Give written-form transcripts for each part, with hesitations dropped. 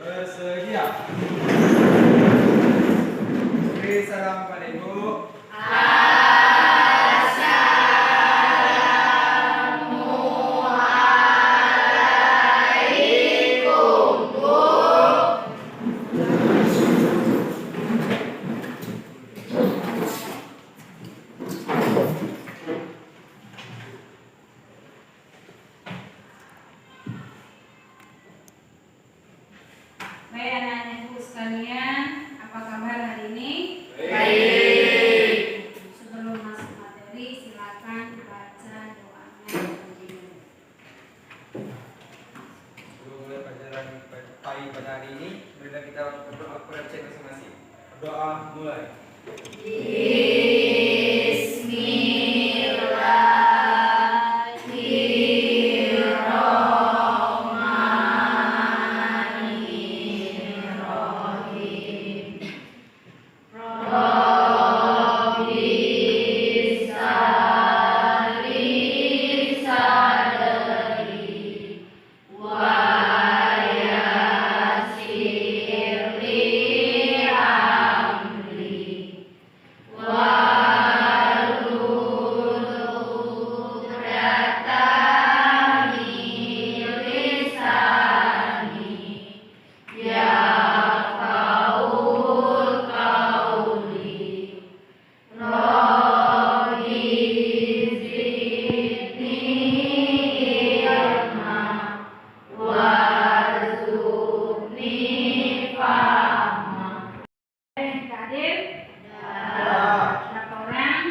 Bersedia. Beri salam pada Ibu. Assalamualaikum, Bu. Baik anak-anak ibu sekalian, apa kabar hari ini? Baik. Sebelum masuk materi, silakan baca doanya terlebih Sebelum mulai pelajaran pagi pada hari ini, marilah kita berdoa kepada Tuhan masing-masing. Doa mulai. hadir? Berapa orang?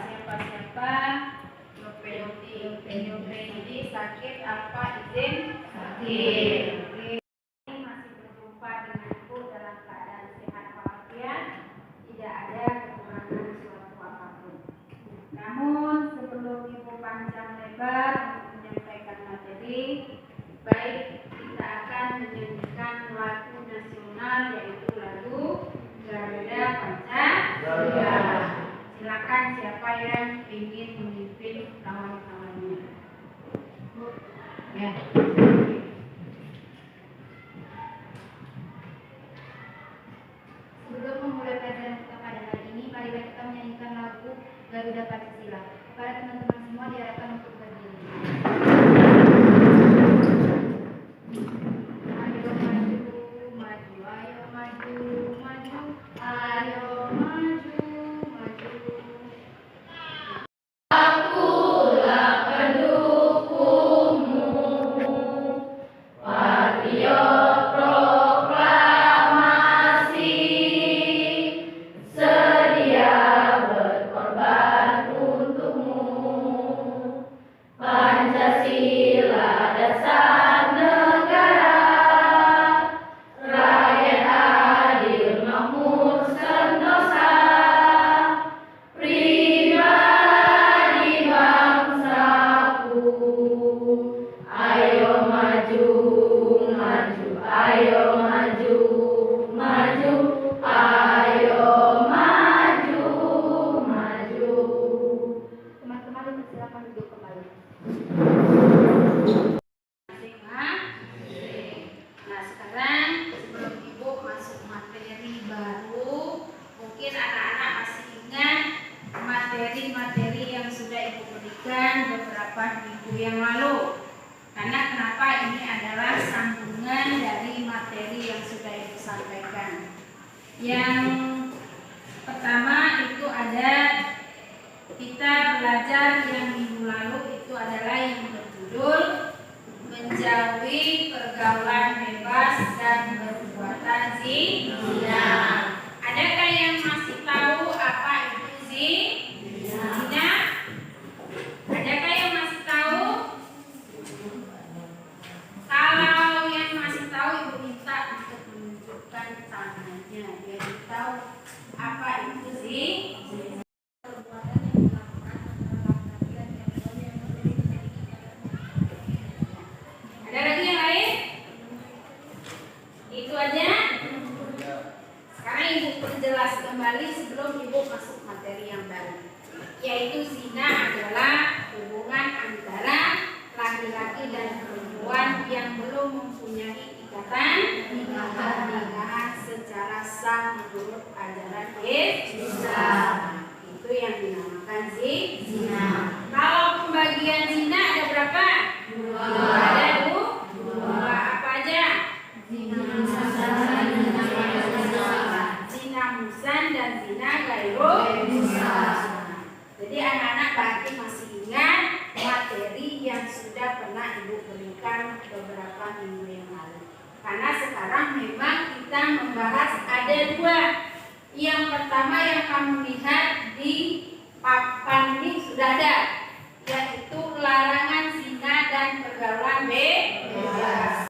Siapa-siapa? Yope ini sakit apa izin? Sakit. Masih berjumpa dengan ibu dalam keadaan sehat walafiat, tidak ada kekurangan suatu apapun. Namun sebelum ibu panjang lebar untuk menyampaikan materi, baik kita akan menyanyikan lagu nasional yaitu lagu Garuda Pancasila. Silakan siapa yang ingin memimpin kawan-kawannya. Ya. Sebelum memulai pelajaran kita pada hari ini, marilah kita menyanyikan lagu Garuda Pancasila. Para teman-teman semua diharapkan untuk berdiri. Ayo maju, maju, ayo maju, maju, ayo maju, maju. Akulah pendukungmu, patriot proklamasi, sedia berkorban untukmu. Pancasila dasar negara, rakyat adil makmur sentosa, pribadi bangsaku. Ayo maju, maju, ayo maju, maju, ayo maju, maju. Teman-teman silakan duduk kembali. Nah sekarang sebelum ibu masuk materi baru, mungkin anak-anak masih ingat materi-materi yang sudah ibu berikan beberapa minggu yang lalu. Karena kenapa ini adalah sambungan dari materi yang sudah ibu sampaikan. Yang pertama itu ada kita belajar yang minggu lalu itu adalah yang berjudul menjauhi pergaulan bebas dan perbuatan zina. Adakah yang masih tahu apa itu zina? Adakah yang masih tahu? Tahu artinya, jadi tahu apa itu sih? Perbuatan yang dilakukan antara laki-laki dan perempuan yang berbeda. Ada lagi yang lain? Itu aja. Sekarang ibu perjelas kembali sebelum ibu masuk materi yang baru, yaitu zina adalah hubungan antara laki-laki dan perempuan yang belum mempunyai ikatan pernikahan secara sah menurut ajaran Islam. Itu yang dinamakan zina. Kalau pembagian zina ada berapa? Ada dua. Apa aja? Zina musan dan zina gairu musan. Jadi anak-anak berarti masih ingat materi yang sudah pernah ibu berikan beberapa minggu yang lalu. Karena sekarang memang kita membahas ada dua. Yang pertama yang kamu lihat di papan ini sudah ada, yaitu larangan zina dan pergaulan bebas.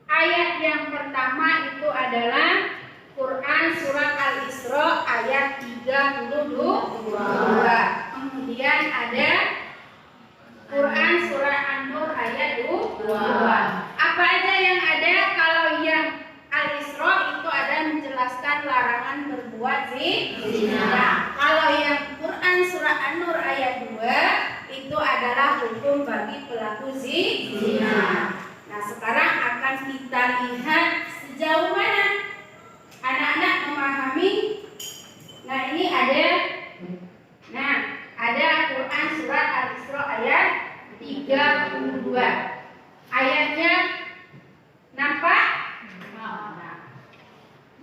Ayat yang pertama itu adalah Quran surat Al-Isra ayat 32. Kemudian ada Quran surah An-Nur ayat 2. Apa aja yang ada? Kalau yang Al-Isra itu ada menjelaskan larangan berbuat zina. Kalau yang Quran surah An-Nur ayat 2 itu adalah hukum bagi pelaku zina. Nah, sekarang akan kita lihat sejauh mana anak-anak memahami. Nah, ini ada Quran surat Al-Isra ayat 32. Ayatnya nampak?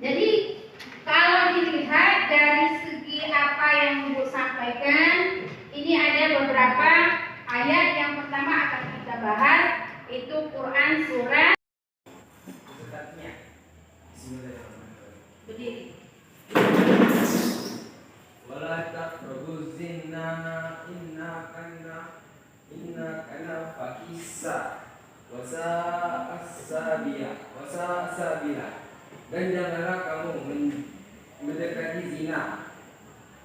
Jadi kalau dilihat dari segi apa yang Ibu sampaikan, ini ada beberapa ayat. Yang pertama akan kita bahas itu Quran surat. Berdiri. Wala taqrabuz zina inna kana fakisa wasa sabila. Dan janganlah kamu mendekati zina,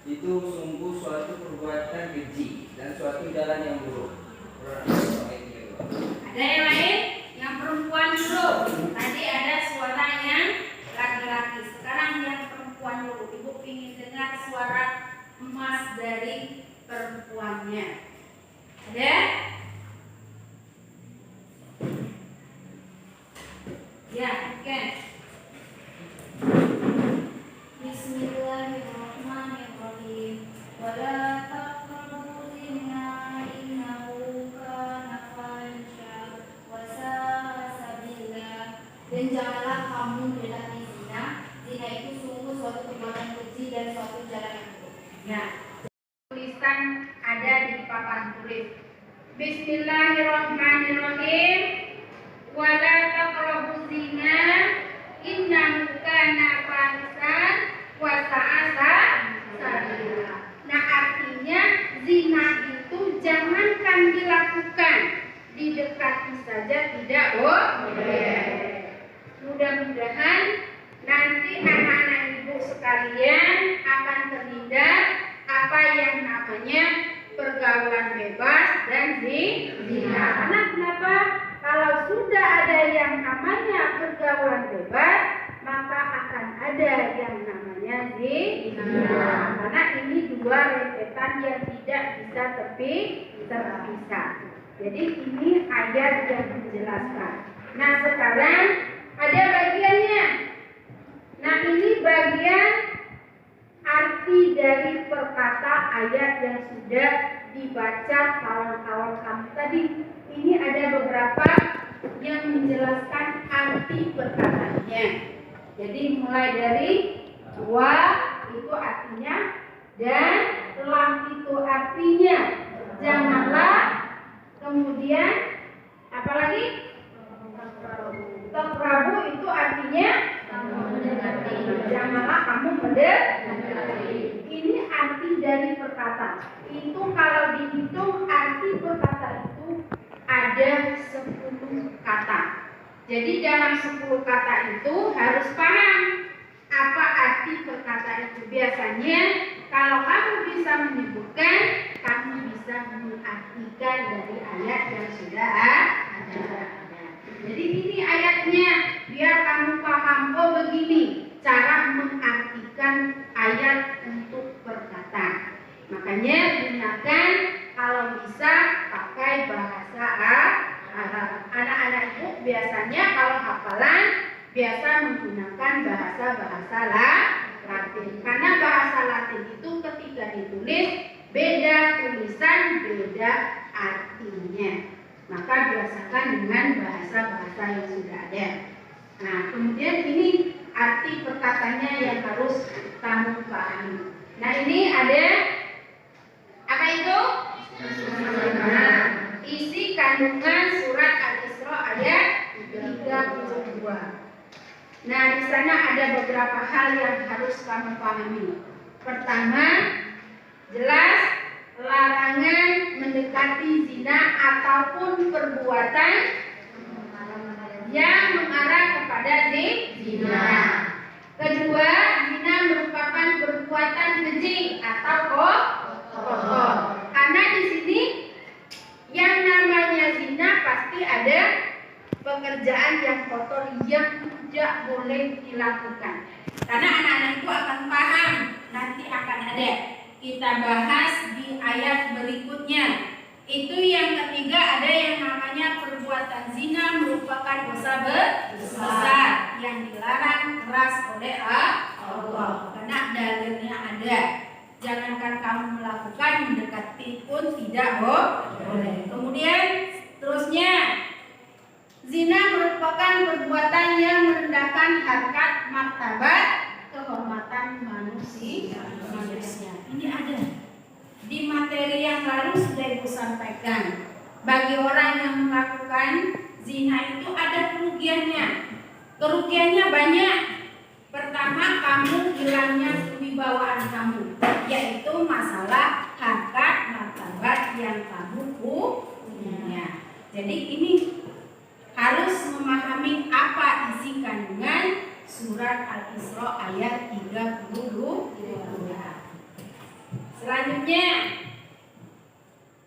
itu sungguh suatu perbuatan keji dan suatu jalan yang buruk. Ada yang lain? Yang perempuan dulu. Tadi ada suara yang laki-laki. Sekarang yang perempuan dulu. Ibu ingin dengar suara emas dari perempuannya. Ada? Ya, oke. Bismillahirrahmanirrahim. Wala taqrabu zina innahu kana fahisha wa sa'a sabila. Dan janganlah kamu mendekati zina. Zina itu sungguh suatu perbuatan keji dan suatu jalan yang buruk. Ya. Tulisan ada di papan tulis. Bismillahirrahmanirrahim. Wala taqrabu zina innahu kana fahishan wa sa'a sabila. Nah, artinya zina itu jangankan dilakukan, didekati saja tidak boleh. Mudah-mudahan nanti anak-anak ibu sekalian akan terhindar apa yang namanya pergaulan bebas dan zina. Karena kenapa? Kalau sudah ada yang namanya pergaulan bebas, maka akan ada yang namanya zina. Karena ini dua rentetan yang tidak bisa terpisah. Jadi ini ayat yang menjelaskan. Nah, sekarang ada bagiannya. Nah, ini bagian arti dari perkata ayat yang sudah dibaca kawan-kawan kamu tadi. Ini ada beberapa yang menjelaskan arti perkataannya. Jadi mulai dari wa itu artinya dan, lam itu artinya janganlah, kemudian apa lagi? Taqrabu itu artinya janganlah kamu mendekati. Ini arti dari perkataan. Itu kalau dihitung arti perkataan itu ada 10 kata. Jadi dalam 10 kata itu harus paham Apa arti perkataan itu? Biasanya kalau kamu bisa menyebutkan, kamu bisa mengartikan dari ayat yang sudah ada. Jadi ini ayatnya, biar kamu paham. Oh begini cara mengartikan ayat untuk perkataan. Makanya gunakan kalau bisa pakai bahasa Arab. Anak-anak ibu biasanya kalau hafalan biasa menggunakan bahasa Latin. Karena bahasa Latin itu ketika ditulis beda tulisan, beda artinya. Maka biasakan dengan bahasa-bahasa yang sudah ada. Nah, kemudian ini arti perkataannya yang harus kamu pahami. Nah, ini ada apa itu? Nah, isi kandungan surat Al-Isra ayat 32. Nah, di sana ada beberapa hal yang harus kamu pahami. Pertama, jelas larangan mendekati zina ataupun perbuatan yang mengarah kepada zina. Kedua, zina merupakan perbuatan keji atau kotor. Karena di sini yang namanya zina pasti ada pekerjaan yang kotor yang tidak boleh dilakukan. Karena anak-anak itu akan paham, nanti akan ada. Kita bahas di ayat berikutnya. Itu yang ketiga, ada yang namanya perbuatan zina merupakan dosa besar yang dilarang keras oleh Allah. Karena dalilnya ada. Jangankan kamu melakukan, mendekati pun tidak boleh. Kemudian terusnya, zina merupakan perbuatan yang merendahkan harkat martabat kehormatan manusia. Ini ada di materi yang lalu sudah Ibu sampaikan. Bagi orang yang melakukan zina itu ada kerugiannya. Kerugiannya banyak. Pertama, kamu hilangnya kewibawaan kamu, yaitu masalah harkat martabat yang kamu punya. Jadi ini harus memahami apa isi kandungan surat Al-Isra ayat 32. Selanjutnya,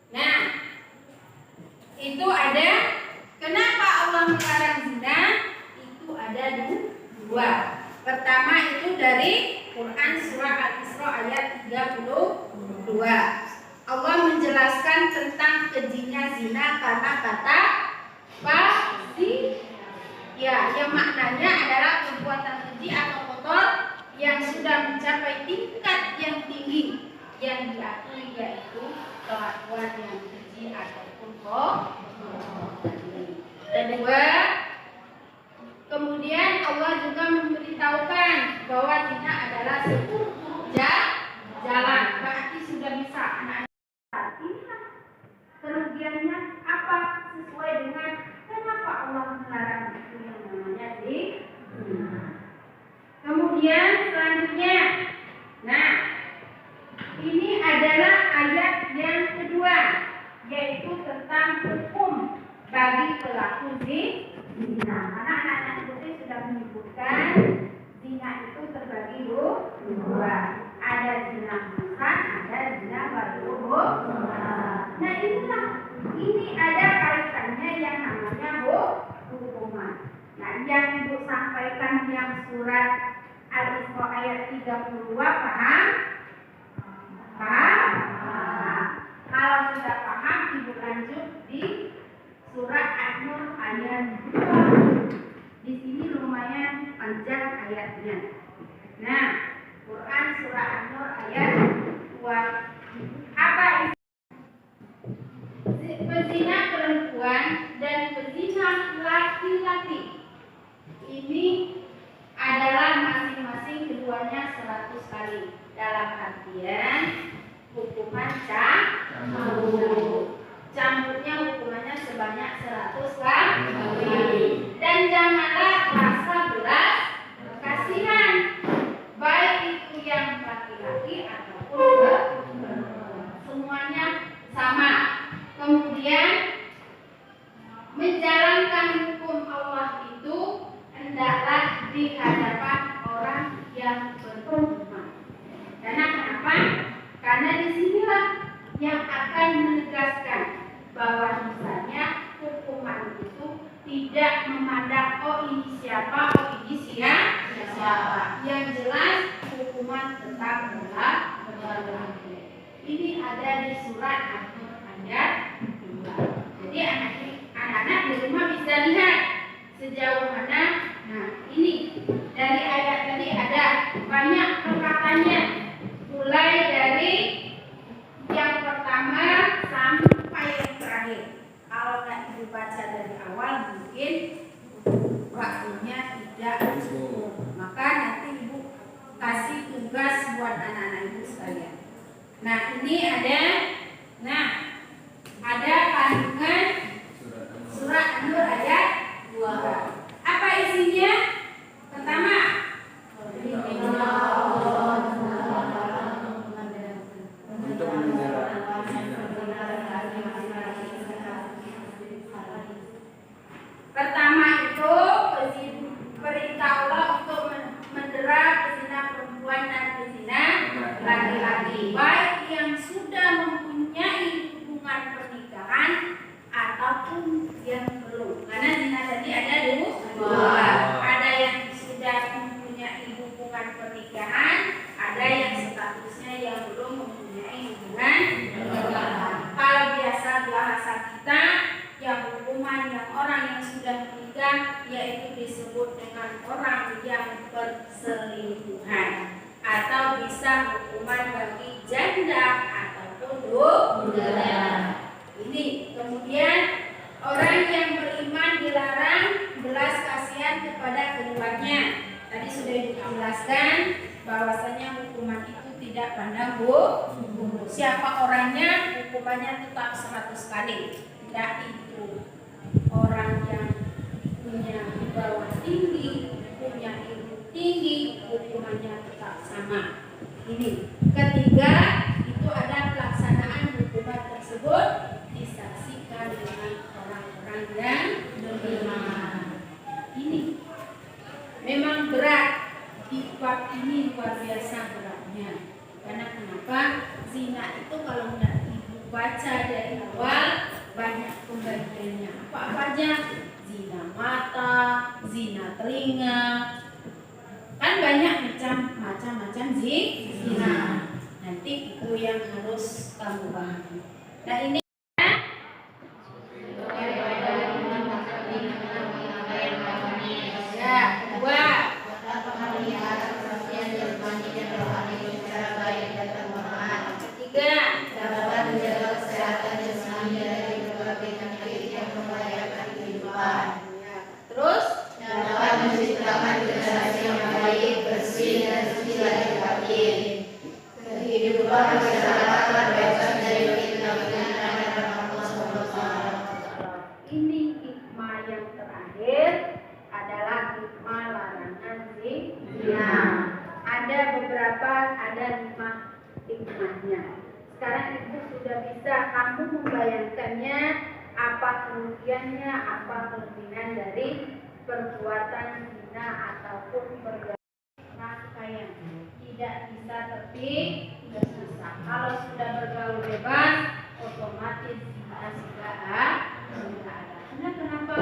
nah itu ada kenapa Allah melarang zina? Itu ada dua. Pertama itu dari Quran surah Al-Isra ayat 32. Allah menjelaskan tentang kejinya zina karena kata pasti, ya, yang maknanya adalah perbuatan keji atau kotor yang sudah mencapai tingkat yang tinggi yang diakui, yaitu kelakuan yang keji ataupun kotor. Kedua, kemudian Allah juga memberitahukan bahwa zina adalah seburuk jalan. Berarti sudah bisa anak-anak inilah kerugiannya apa sesuai dengan kenapa Allah melarang itu yang namanya zina. Kemudian selanjutnya, nah ini adalah ayat yang kedua, yaitu tentang hukum bagi pelaku zina. Karena anak-anak itu sudah menyebutkan zina itu terbagi dua. Ada zina muhsan, ada zina baru. Nah inilah, ini ada kaitannya yang namanya hukuman. Nah yang Ibu sampaikan yang surat Al-Isra ayat 32 paham? Kalau sudah paham, Ibu lanjut di surat An-Nur ayat 2. Di sini lumayan panjang ayatnya. Nah, Quran surah An-Nur ayat 2. Apa isi? Pezina perempuan dan pezina laki-laki ini adalah masing-masing keduanya 100 kali. Dalam artian hukuman cambuk. Cambuknya hukumannya sebanyak 100 kali. Dan janganlah rasa belas kasihan, baik itu yang laki-laki ataupun perempuan, semuanya sama. Kemudian menjalankan hukum Allah itu hendaklah di hadapan orang menegaskan bahwa misalnya hukuman itu tidak memandang ini siapa, ini siapa. Yang jelas hukuman tetap berlaku. Ini ada di surat An-Nur ayat 2. Jadi anak-anak di rumah bisa lihat sejauh mana. Nah, ini dari ayat tadi ada banyak perkataannya, mulai dari yang pertama sampai yang terakhir. Kalau nggak ibu baca dari awal mungkin waktunya tidak cukup. Maka nanti ibu kasih tugas buat anak-anak ibu sekalian. Nah, ini ada kandungan surat An-Nur ayat 2. Apa isinya? Pertama, Untuk memelihara pertama itu perintah Allah untuk mendera pezina perempuan dan pezina laki-laki, baik yang sudah mempunyai hubungan pernikahan ataupun yang belum. Karena zina tadi ada dua, ada yang sudah mempunyai hubungan pernikahan, ada yang statusnya yang belum mempunyai hubungan pernikahan. Kalau biasa bahasa kita, yang hukuman yang orang yang sudah menikah yaitu disebut dengan orang yang berselingkuhan, atau bisa hukuman bagi janda ataupun duda. Ini kemudian orang yang beriman dilarang belas kasihan kepada keduanya. Tadi sudah dijelaskan bahwasanya hukuman itu tidak pandang bulu. Siapa orangnya, hukumannya tetap 100 kali. Tidak itu orang yang punya bawah tinggi, punya ilmu tinggi, hukumannya tetap sama. Ini ketiga, itu ada pelaksanaan hukuman tersebut disaksikan dengan orang-orang yang beriman. Ini memang berat, di bab ini luar biasa beratnya. Karena kenapa? Zina itu kalau tidak ibu baca dari awal banyak pembagiannya. Apa aja? Zina mata, zina telinga, kan banyak macam-macam zina. Nanti itu yang harus kamu pahami. Nah, ini ini hikmah yang terakhir adalah hikmah larangan zina. Ada 5 hikmahnya. Sekarang ibu sudah bisa kamu membayangkannya, apa kerugiannya, apa kelebihan dari perbuatan zina ataupun pergaulan tidak bisa tertib, tidak bisa. Kalau sudah bergaul bebas, otomatis zina sudah ada. Karena kenapa?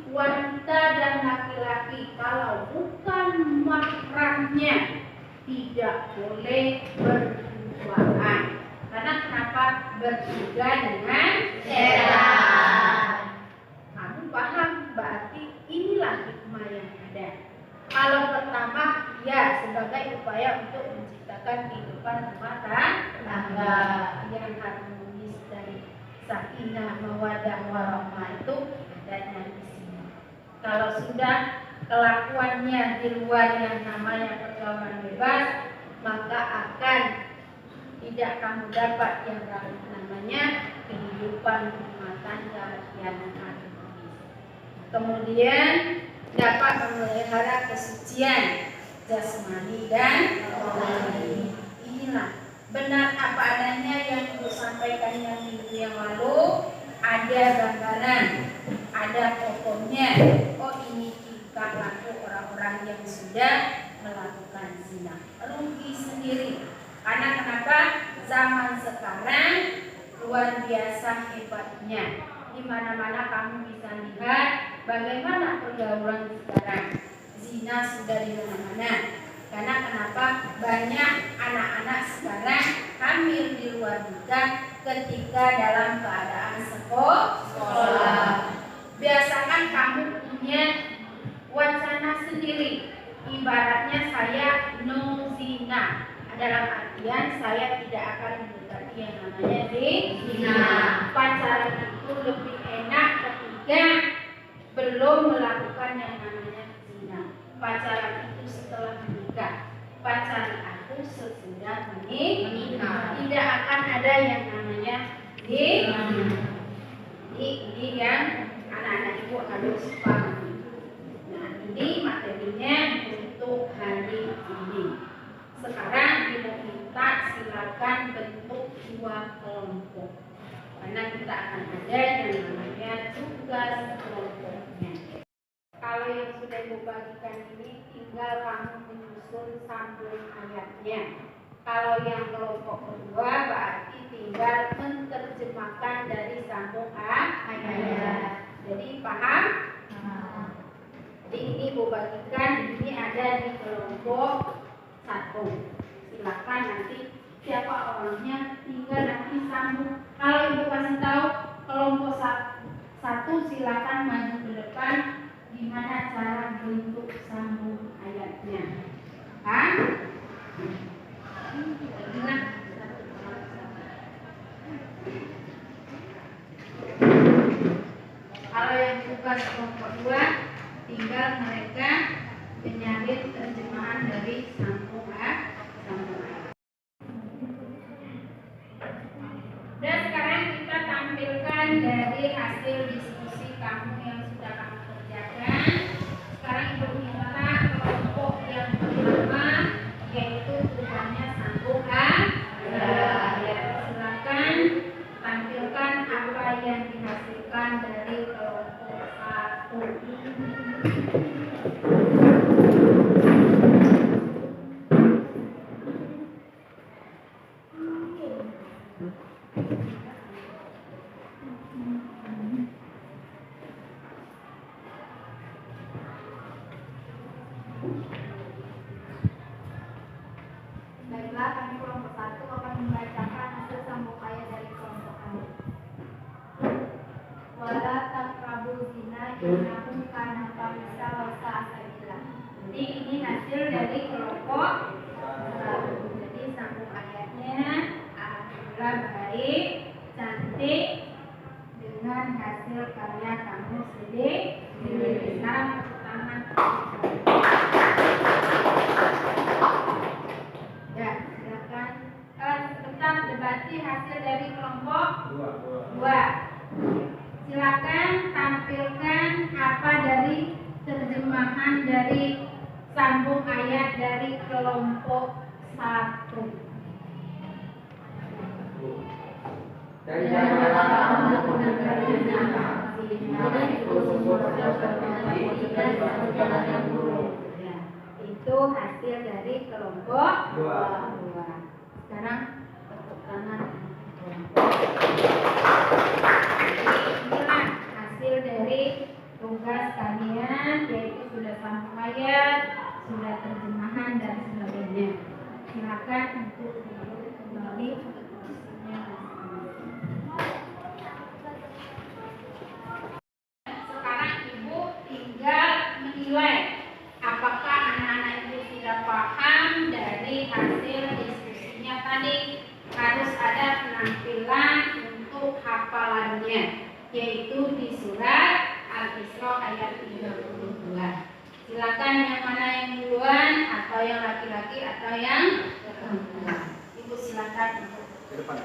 Wanita dan laki-laki kalau bukan mahramnya tidak boleh berduaan. Karena kenapa? Bertiga dengan setan. Kamu paham? Berarti inilah hikmah yang ada. Kalau pertama, ya sebagai upaya untuk menciptakan kehidupan rumah tangga yang harmonis dan sakinah mawaddah warahmah itu adanya di sini. Kalau sudah kelakuannya di luar yang namanya pergaulan bebas, maka akan tidak kamu dapat yang namanya kehidupan rumah tangga yang harmonis. Kemudian dapat memelihara kesucian jasmani dan rohani. Inilah benar apa adanya yang Ibu sampaikan yang minggu yang lalu. Ada gambaran, ada fotonya. Oh, ini tingkah laku orang-orang yang sudah melakukan zina. Rugi sendiri. Karena kenapa? Zaman sekarang luar biasa hebatnya. Di mana-mana kamu bisa lihat bagaimana pergaulan sekarang. Zina sudah di mana-mana. Karena kenapa? Banyak anak-anak sekarang hamil di luar nikah ketika dalam keadaan sekolah. Biasakan kamu punya wacana sendiri. Ibaratnya saya no zina. Dalam artian saya tidak akan mendekati yang namanya zina. Pacaran itu lebih enak ketika belum melakukan yang namanya zina. Pacaran itu setelah menikah. Pacaran aku sesudah menikah. Tidak akan ada yang namanya zina. Ini yang anak-anak ibu harus pahami. Nah, ini materinya untuk hari ini. Sekarang kita minta silakan bentuk 2 kelompok. Karena kita akan ada yang namanya tugas kelompoknya. Kalau yang sudah ibu bagikan ini tinggal kamu menyusun sambung ayatnya. Kalau yang kelompok kedua berarti tinggal menerjemahkan dari sambung ayat. Jadi paham? Jadi ini ibu bagikan, ini ada di kelompok 1. Silakan nanti siapa orangnya tinggal nanti sambung. Kalau ibu kasih tahu kelompok 1 silakan maju ke depan. Gimana cara bentuk sambung ayatnya? Kalau yang tugas kelompok 2 tinggal mereka menyalin terjemahan dari sambung ayat. Dan sekarang kita tampilkan dari hasil diskusi kamu yang sudah kamu kerjakan. Sekarang ibu minta kelompok yang pertama yaitu tugasnya sambung ayat. Silakan tampilkan apa yang dihasilkan dari kelompok 1. Baiklah, kami kelompok 1 akan membacakan hasil sambung ayat dari kelompok kami. Wala taqrabu zina innahu kana fahsya wa sa'a sabila. Jadi ini hasil dari kelompok 1. Jadi sambung ayatnya alhamdulillah baik, cantik dengan hasil karya kamu sendiri. Sekarang pertama. Ya, silakan. Tetap debati hasil dari kelompok 2. Silakan tampilkan apa dari terjemahan dari sambung ayat dari kelompok 1. Dan janganlah kamu menggunakan zina. Itu hasil dari kelompok 2. Sekarang tepuk tangan. Inilah hasil dari tugas kalian, yaitu sudah sambung ayat, sudah terjemahan dan sebagainya. Silakan untuk kembali ke posisinya masing-masing. Sekarang ibu tinggal menilai apakah anak-anak ibu sudah paham dari hasil diskusinya tadi. Harus ada penampilan untuk hafalannya, yaitu di surat Al-Isra ayat 32. Silakan yang mana yang duluan, atau yang laki-laki atau yang perempuan. Ibu silakan untuk Ke depan.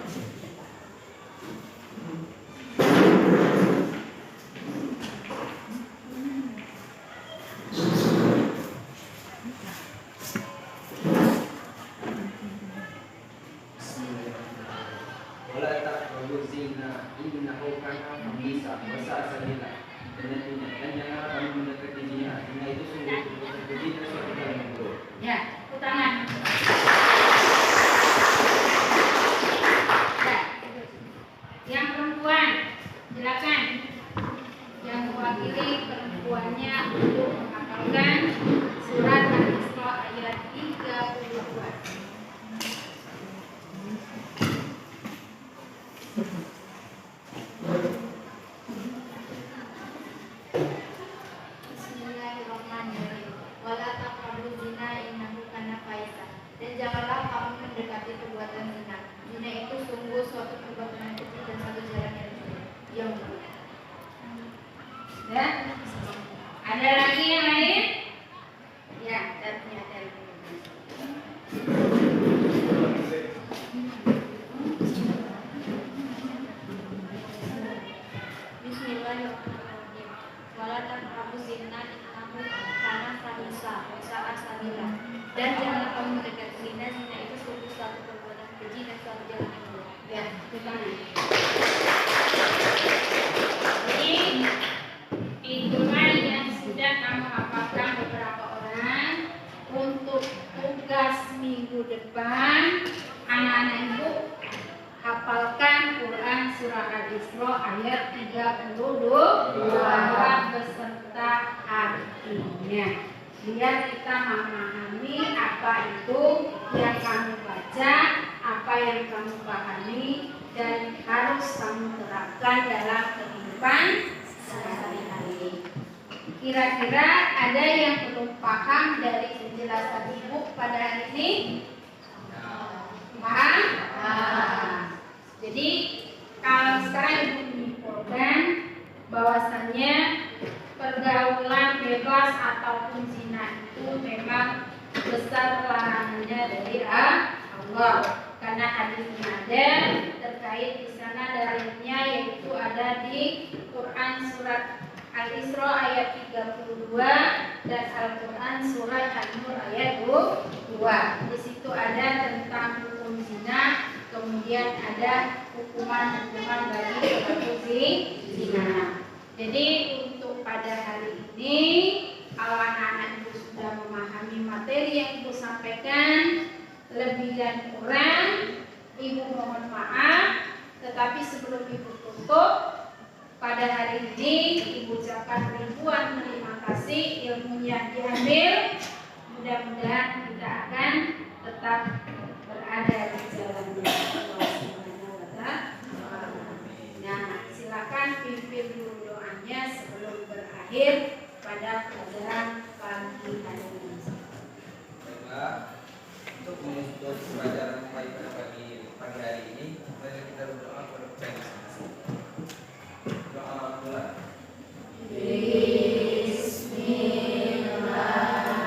Wala taqrabu zina innahu kana fahsya wa sa'a sabila. Dan janganlah kamu mendekati zina. Zina itu sungguh berzina suatu hal yang buruk. ya, tangan. Ya, mewakili perempuannya untuk menghafalkan surat Al-Isra ayat 32. Bismillahirrahmanirrahim. Wala taqrabu zina innahu kana fahisha. Dan janganlah kamu mendekati perbuatan zina. Zina itu sungguh suatu perbuatan yang kecil dan satu jalan yang buruk. Dan ada lagi yang lain? Ya, datanya dari Bismillahirrahmanirrahim. Wala taqrabu zina innahu kana fahisha wa sa'a sabila. Dan janganlah kamu mendekati zina. Zina itu sungguh suatu perbuatan keji dan suatu jalan yang buruk. ya, gimana? Jadi itulah yang sudah kamu hafalkan beberapa orang. Untuk tugas minggu depan, anak-anak ibu hafalkan Quran surah Al-Isra ayat 32 beserta artinya. Biar kita memahami apa itu yang kamu baca, apa yang kamu pahami, dan harus kamu terapkan dalam kehidupan sehari-hari. Kira-kira ada yang belum paham dari penjelasan ibu pada hari ini? Paham? Jadi kalau sekarang ibu menyimpulkan bahwasannya pergaulan bebas ataupun zina itu memang besar larangannya dari Allah. Karena hadisnya ada terkait di sana dalilnya, yaitu ada di Quran surat Al-Isra ayat 32 dan Al-Quran surat An-Nur ayat 2. Di situ ada tentang hukum zina, kemudian ada hukuman-hukuman bagi pelaku zina. Jadi untuk pada hari ini, kalau anak-anak ibu sudah memahami materi yang ibu sampaikan, lebih dan kurang ibu mohon maaf. Tetapi sebelum ibu tutup, pada hari ini ibu ucapkan ribuan terima kasih ilmunya diambil. Mudah-mudahan kita akan tetap berada di jalannya Allah Subhanahu wa Ta'ala. Nah, silakan pimpin dulu doanya sebelum berakhir pada pelajaran pagi hari ini. Baiklah, untuk menutup pelajaran pada pagi hari ini, mari kita berdoa kepada Tuhan. Doa mulai. Bismillahirrahmanirrahim.